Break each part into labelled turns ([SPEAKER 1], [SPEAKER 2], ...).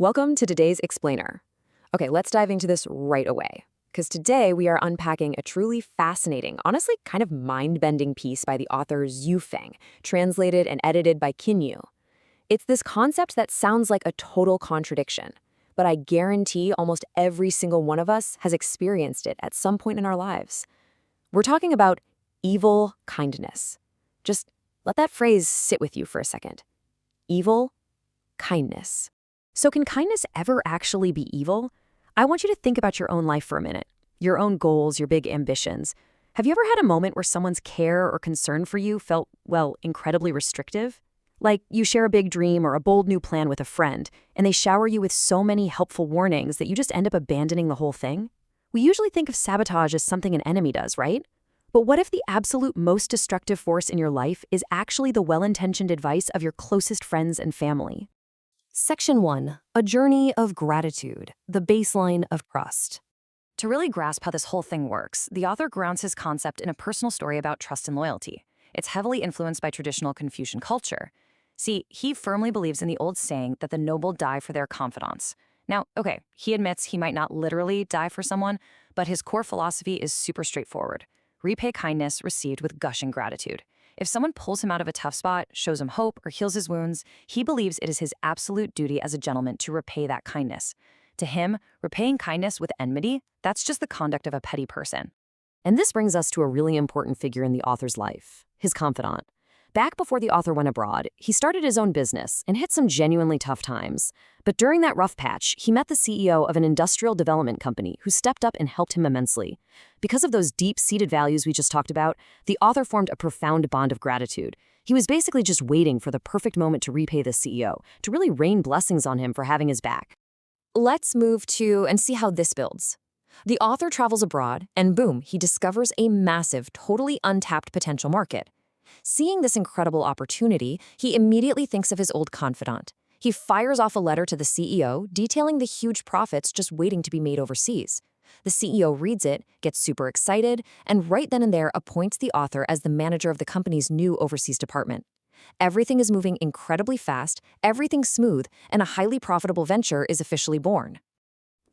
[SPEAKER 1] Welcome to today's Explainer. Okay, let's dive into this right away, because today we are unpacking a truly fascinating, honestly kind of mind-bending piece by the author Zhu Feng, translated and edited by Kinyu. It's this concept that sounds like a total contradiction, but I guarantee almost every single one of us has experienced it at some point in our lives. We're talking about evil kindness. Just let that phrase sit with you for a second. Evil kindness. So can kindness ever actually be evil? I want you to think about your own life for a minute, your own goals, your big ambitions. Have you ever had a moment where someone's care or concern for you felt, well, incredibly restrictive? Like you share a big dream or a bold new plan with a friend, and they shower you with so many helpful warnings that you just end up abandoning the whole thing? We usually think of sabotage as something an enemy does, right? But what if the absolute most destructive force in your life is actually the well-intentioned advice of your closest friends and family? Section 1. A Journey of Gratitude, the Baseline of Trust. To really grasp how this whole thing works, the author grounds his concept in a personal story about trust and loyalty. It's heavily influenced by traditional Confucian culture. See, he firmly believes in the old saying that the noble die for their confidants. Now, okay, he admits he might not literally die for someone, but his core philosophy is super straightforward. Repay kindness received with gushing gratitude. If someone pulls him out of a tough spot, shows him hope, or heals his wounds, he believes it is his absolute duty as a gentleman to repay that kindness. To him, repaying kindness with enmity, that's just the conduct of a petty person. And this brings us to a really important figure in the author's life, his confidant. Back before the author went abroad, he started his own business and hit some genuinely tough times. But during that rough patch, he met the CEO of an industrial development company who stepped up and helped him immensely. Because of those deep-seated values we just talked about, the author formed a profound bond of gratitude. He was basically just waiting for the perfect moment to repay the CEO, to really rain blessings on him for having his back. Let's move to and see how this builds. The author travels abroad, and boom, he discovers a massive, totally untapped potential market. Seeing this incredible opportunity, he immediately thinks of his old confidant. He fires off a letter to the CEO detailing the huge profits just waiting to be made overseas. The CEO reads it, gets super excited, and right then and there appoints the author as the manager of the company's new overseas department. Everything is moving incredibly fast, everything's smooth, and a highly profitable venture is officially born.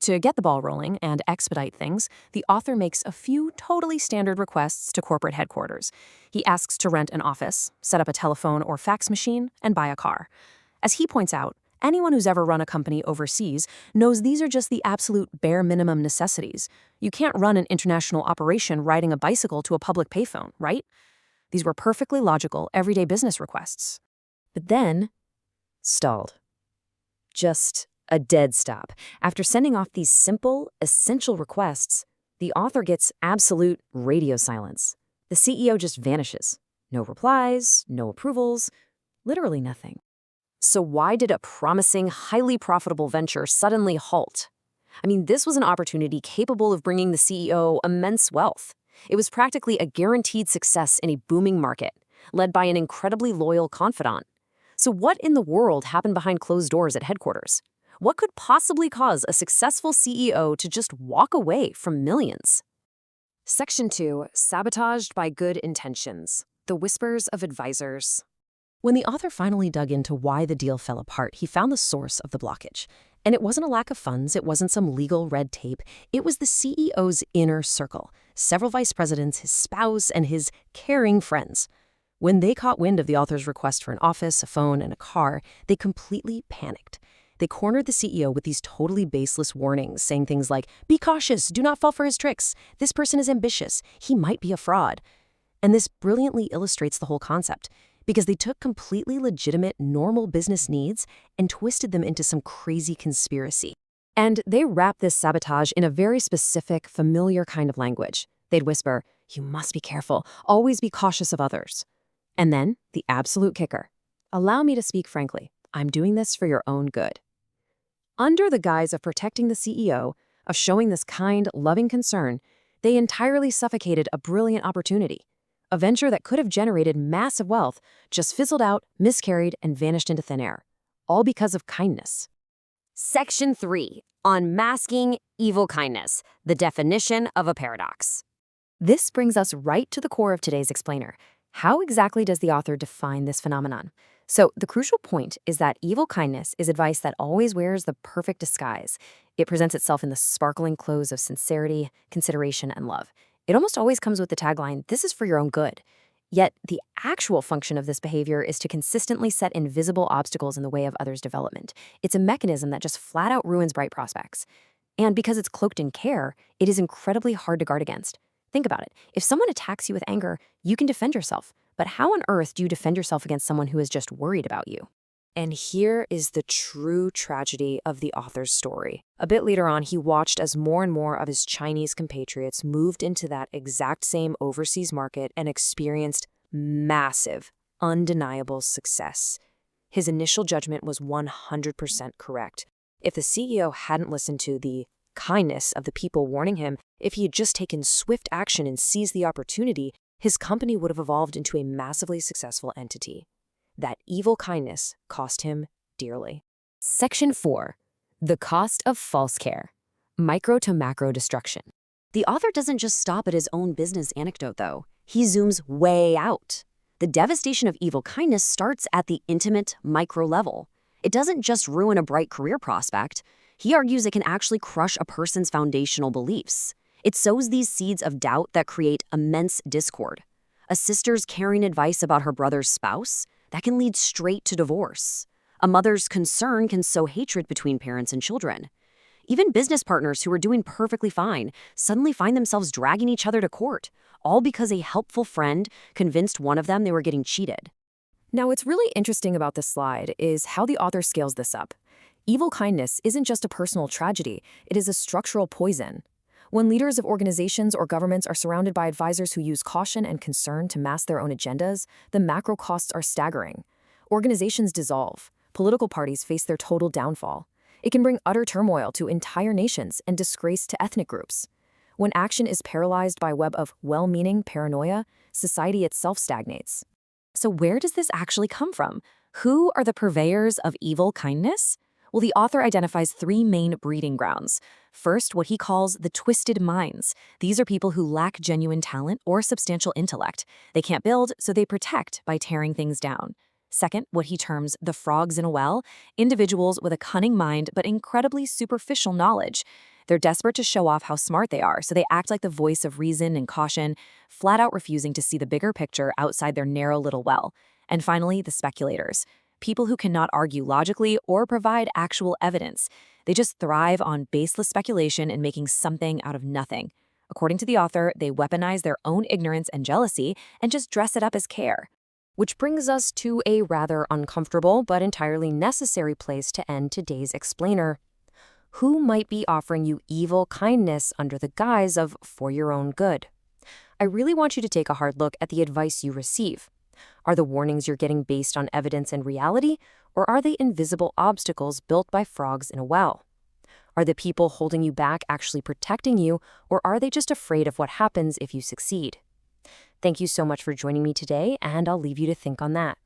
[SPEAKER 1] To get the ball rolling and expedite things, the author makes a few totally standard requests to corporate headquarters. He asks to rent an office, set up a telephone or fax machine, and buy a car. As he points out, anyone who's ever run a company overseas knows these are just the absolute bare minimum necessities. You can't run an international operation riding a bicycle to a public payphone, right? These were perfectly logical, everyday business requests. But then, stalled. Just a dead stop. After sending off these simple, essential requests, the author gets absolute radio silence. The CEO just vanishes. No replies, no approvals, literally nothing. So why did a promising, highly profitable venture suddenly halt? I mean, this was an opportunity capable of bringing the CEO immense wealth. It was practically a guaranteed success in a booming market, led by an incredibly loyal confidant. So what in the world happened behind closed doors at headquarters? What could possibly cause a successful CEO to just walk away from millions? Section 2. Sabotaged by Good Intentions. The Whispers of Advisors. When the author finally dug into why the deal fell apart, he found the source of the blockage. And it wasn't a lack of funds, it wasn't some legal red tape, it was the CEO's inner circle, several vice presidents, his spouse, and his caring friends. When they caught wind of the author's request for an office, a phone, and a car, they completely panicked. They cornered the CEO with these totally baseless warnings, saying things like, "Be cautious, do not fall for his tricks. This person is ambitious. He might be a fraud." And this brilliantly illustrates the whole concept, because they took completely legitimate, normal business needs and twisted them into some crazy conspiracy. And they wrapped this sabotage in a very specific, familiar kind of language. They'd whisper, "You must be careful. Always be cautious of others." And then, the absolute kicker. "Allow me to speak frankly. I'm doing this for your own good." Under the guise of protecting the CEO, of showing this kind, loving concern, they entirely suffocated a brilliant opportunity. A venture that could have generated massive wealth just fizzled out, miscarried, and vanished into thin air. All because of kindness. Section 3. Unmasking Evil Kindness, the Definition of a Paradox. This brings us right to the core of today's explainer. How exactly does the author define this phenomenon? So, the crucial point is that evil kindness is advice that always wears the perfect disguise. It presents itself in the sparkling clothes of sincerity, consideration, and love. It almost always comes with the tagline, "This is for your own good." Yet, the actual function of this behavior is to consistently set invisible obstacles in the way of others' development. It's a mechanism that just flat out ruins bright prospects. And because it's cloaked in care, it is incredibly hard to guard against. Think about it. If someone attacks you with anger, you can defend yourself. But how on earth do you defend yourself against someone who is just worried about you? And here is the true tragedy of the author's story. A bit later on, he watched as more and more of his Chinese compatriots moved into that exact same overseas market and experienced massive, undeniable success. His initial judgment was 100% correct. If the CEO hadn't listened to the kindness of the people warning him, if he had just taken swift action and seized the opportunity, his company would have evolved into a massively successful entity. That evil kindness cost him dearly. Section 4. The cost of false care. Micro to macro destruction. The author doesn't just stop at his own business anecdote, though. He zooms way out. The devastation of evil kindness starts at the intimate micro level. It doesn't just ruin a bright career prospect. He argues it can actually crush a person's foundational beliefs. It sows these seeds of doubt that create immense discord. A sister's caring advice about her brother's spouse, that can lead straight to divorce. A mother's concern can sow hatred between parents and children. Even business partners who are doing perfectly fine suddenly find themselves dragging each other to court, all because a helpful friend convinced one of them they were getting cheated. Now, what's really interesting about this slide is how the author scales this up. Evil kindness isn't just a personal tragedy, it is a structural poison. When leaders of organizations or governments are surrounded by advisors who use caution and concern to mask their own agendas, the macro costs are staggering. Organizations dissolve. Political parties face their total downfall. It can bring utter turmoil to entire nations and disgrace to ethnic groups. When action is paralyzed by a web of well-meaning paranoia, society itself stagnates. So where does this actually come from? Who are the purveyors of evil kindness? Well, the author identifies three main breeding grounds. First, what he calls the twisted minds. These are people who lack genuine talent or substantial intellect. They can't build, so they protect by tearing things down. Second, what he terms the frogs in a well, individuals with a cunning mind but incredibly superficial knowledge. They're desperate to show off how smart they are, so they act like the voice of reason and caution, flat out refusing to see the bigger picture outside their narrow little well. And finally, the speculators. People who cannot argue logically or provide actual evidence. They just thrive on baseless speculation and making something out of nothing. According to the author, they weaponize their own ignorance and jealousy and just dress it up as care. Which brings us to a rather uncomfortable but entirely necessary place to end today's explainer. Who might be offering you evil kindness under the guise of for your own good? I really want you to take a hard look at the advice you receive. Are the warnings you're getting based on evidence and reality, or are they invisible obstacles built by frogs in a well? Are the people holding you back actually protecting you, or are they just afraid of what happens if you succeed? Thank you so much for joining me today, and I'll leave you to think on that.